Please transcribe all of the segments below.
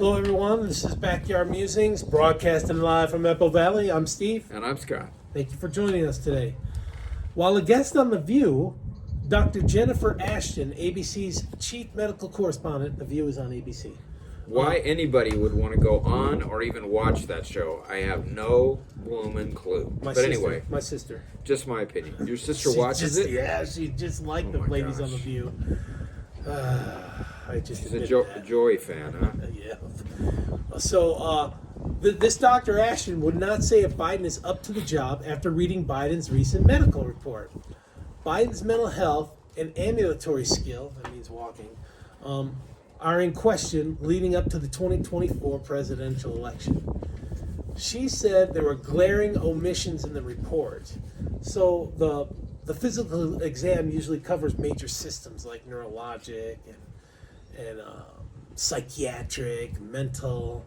Hello, everyone. This is Backyard Musings, broadcasting live from Echo Valley. I'm Steve. And I'm Scott. Thank you for joining us today. While a guest on The View, Dr. Jennifer Ashton, ABC's chief medical correspondent. The View is on ABC. Why anybody would want to go on or even watch that show, I have no bloomin' clue. Anyway, my sister. just my opinion. Your sister watches it? Yeah, she just liked the ladies on The View. I just She's a Joy fan, huh? Yeah. So, this Dr. Ashton would not say if Biden is up to the job after reading Biden's recent medical report. Biden's mental health and ambulatory skill, that means walking, are in question leading up to the 2024 presidential election. She said there were glaring omissions in the report. So the physical exam usually covers major systems like neurologic and psychiatric, mental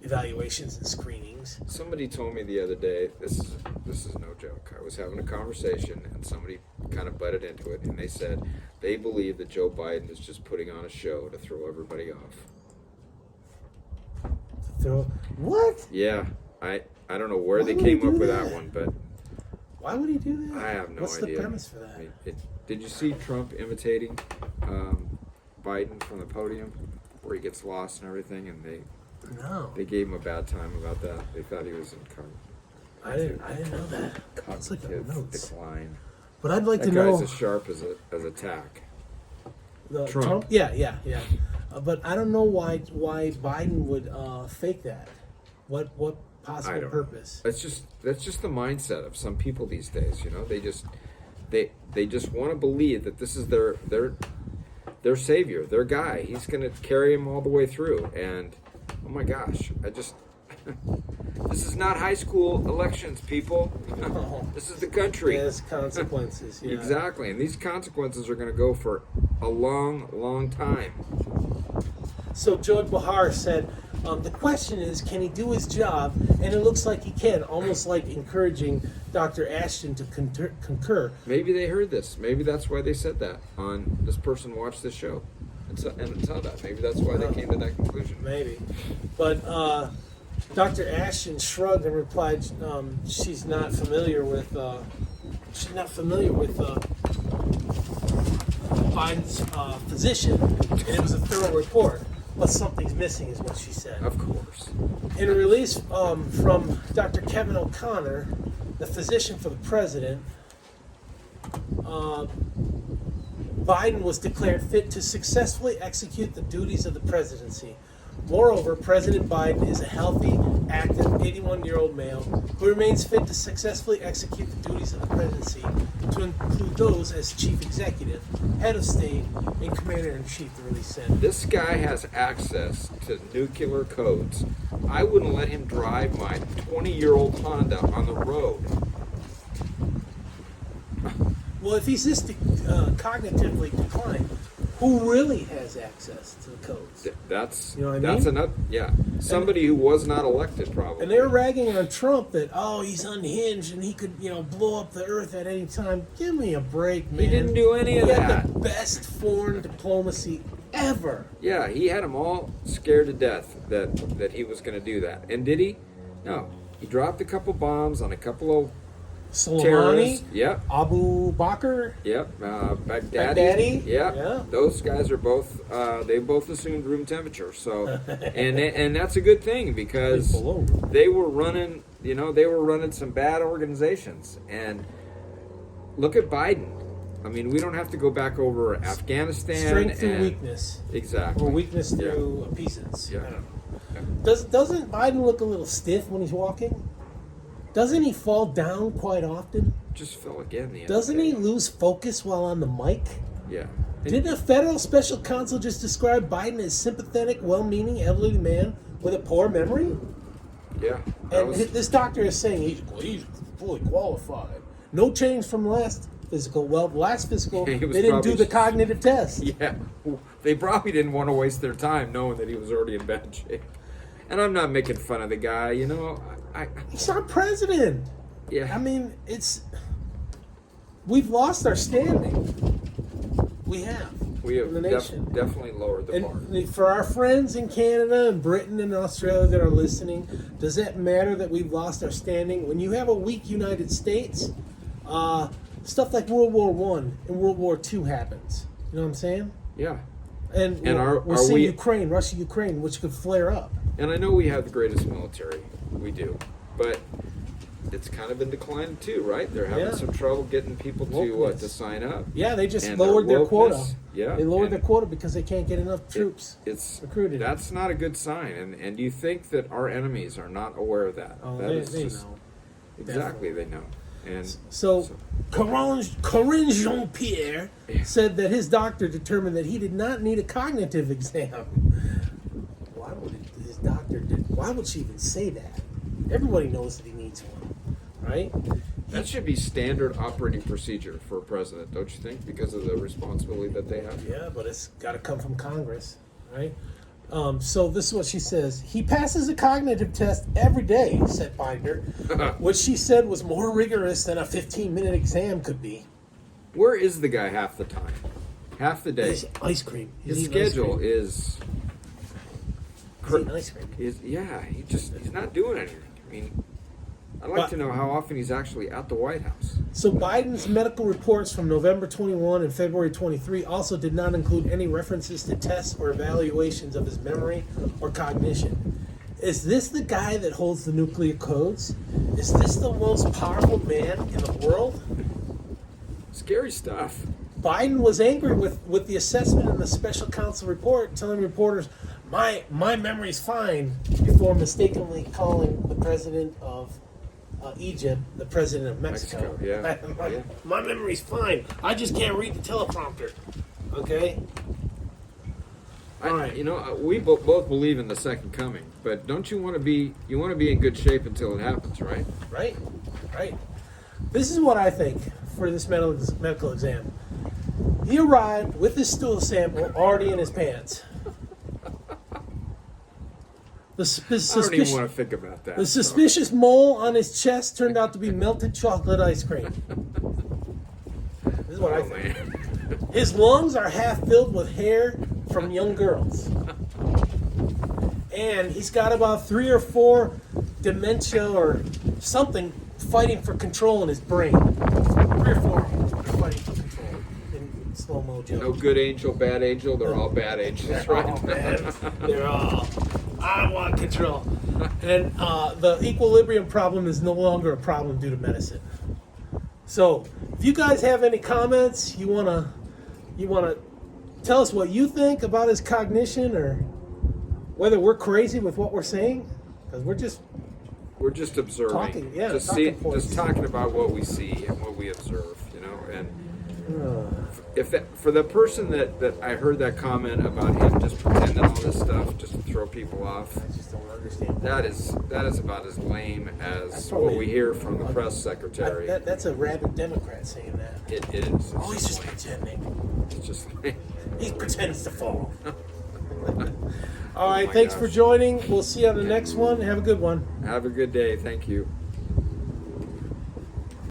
evaluations and screenings. Somebody told me the other day, this is no joke. I was having a conversation and somebody kind of butted into it, and they said they believe that Joe Biden is just putting on a show to throw everybody off. What? Yeah, I don't know where they came up with that one, but why would he do that? I have no idea. What's the premise for that? Did you see Trump imitating Biden from the podium, where he gets lost and everything, and they gave him a bad time about that. They thought he was in I didn't know that. It's like cognitive decline. But I'd like That to know. guy's as sharp as a tack. Trump? Yeah. But I don't know why Biden would fake that. What possible purpose? That's just the mindset of some people these days. You know, they just want to believe that this is their savior, their guy. He's going to carry him all the way through. And oh my gosh, this is not high school elections, people. This is the country. There's consequences. Yeah. Exactly, and these consequences are going to go for a long, long time. So Joy Behar said, the question is, can he do his job? And it looks like he can, almost like encouraging Dr. Ashton to concur. Maybe they heard this. Maybe that's why they said that on this person watched this show and saw that. Maybe that's why they came to that conclusion. Maybe. But Dr. Ashton shrugged and replied she's not familiar with Biden's physician, and it was a thorough report. But something's missing, is what she said. Of course. In a release from Dr. Kevin O'Connor, the physician for the president, Biden was declared fit to successfully execute the duties of the presidency. Moreover, President Biden is a healthy, active, 81-year-old male who remains fit to successfully execute the duties of the presidency, to include those as chief executive, head of state, and commander-in-chief, the release said. This guy has access to nuclear codes. I wouldn't let him drive my 20-year-old Honda on the road. Well, if he's this cognitively declined, who really has access to the codes? That's, you know what I that's mean? Somebody who was not elected, probably. And they're ragging on Trump that, he's unhinged and he could, blow up the earth at any time. Give me a break, man. He didn't do any of that. He had the best foreign diplomacy ever. Yeah, he had them all scared to death that he was going to do that. And did he? No. He dropped a couple bombs on a couple of Soleimani, yep. Abu Bakr, yep, Baghdadi, yep. Yeah. Those guys are both. They both assumed room temperature. So, and that's a good thing because they were running. They were running some bad organizations. And look at Biden. I mean, we don't have to go back over Afghanistan. Strength through weakness. Exactly. Or weakness through appeasance. Yeah. Doesn't Biden look a little stiff when he's walking? Doesn't he fall down quite often? Just fell again the other Doesn't day. he lose focus while on the mic? Yeah. Didn't a federal special counsel just describe Biden as sympathetic, well-meaning elderly man with a poor memory? Yeah. And this doctor is saying he's fully qualified. No change from last physical. Well, the last physical, they didn't do the cognitive test. Yeah. They probably didn't want to waste their time knowing that he was already in bad shape. And I'm not making fun of the guy, He's not president. Yeah. I mean, we've lost our standing. We have. We have in the nation. definitely lowered the bar. And for our friends in Canada and Britain and Australia that are listening, does that matter that we've lost our standing? When you have a weak United States, stuff like World War One and World War Two happens. You know what I'm saying? Yeah. And we're are seeing we, Ukraine, Russia, Ukraine, which could flare up. And I know we have the greatest military. We do. But it's kind of in decline too, right? They're having some trouble getting people to sign up. Yeah, they just And lowered their quota. Yeah, they lowered their quota because they can't get enough troops recruited. That's not a good sign. And you think that our enemies are not aware of that? Oh, That they is know. Exactly, they know. And so Corinne Jean-Pierre said that his doctor determined that he did not need a cognitive exam. Why would she even say that? Everybody knows that he needs one, right? that should be standard operating procedure for a president, don't you think? Because of the responsibility that they have. Yeah, but it's got to come from Congress, right? So this is what she says. He passes a cognitive test every day, said Binder, which she said was more rigorous than a 15-minute exam could be. Where is the guy half the time? Half the day. He's ice cream. His schedule is... He's eating ice cream. He's not doing anything. I mean, I'd like to know how often he's actually at the White House. So Biden's medical reports from November 21 and February 23 also did not include any references to tests or evaluations of his memory or cognition. Is this the guy that holds the nuclear codes? Is this the most powerful man in the world? Scary stuff. Biden was angry with the assessment in the special counsel report, telling reporters, my memory's fine, before mistakenly calling the president of Egypt the president of Mexico. Yeah. My memory's fine. I just can't read the teleprompter. Okay? All right. You know, we both believe in the second coming, but don't you want to be in good shape until it happens, right? Right. This is what I think for this medical exam. He arrived with his stool sample already in his pants. I don't even want to think about that. The suspicious mole on his chest turned out to be melted chocolate ice cream. This is what I think. Man. His lungs are half filled with hair from young girls. And he's got about 3 or 4 dementia or something fighting for control in his brain. 3 or 4 of them are fighting for control in slow-mo Joe. No good angel, bad angel. They're all bad angels, right? Oh, man. They're all... I want control. And the equilibrium problem is no longer a problem due to medicine. So, if you guys have any comments, you wanna tell us what you think about his cognition, or whether we're crazy with what we're saying, because we're just observing, talking, just talking about what we see and what we observe, you know. And for the person that I heard that comment about him just pretending all this stuff just to throw people off, I just don't understand. that is about as lame as what we hear from the press secretary. That's a rabid Democrat saying that. It is. Oh, he's just pretending. It's just lame. He pretends to fall. All right, my thanks gosh. for joining. We'll see you on the next one. Have a good one. Have a good day. Thank you.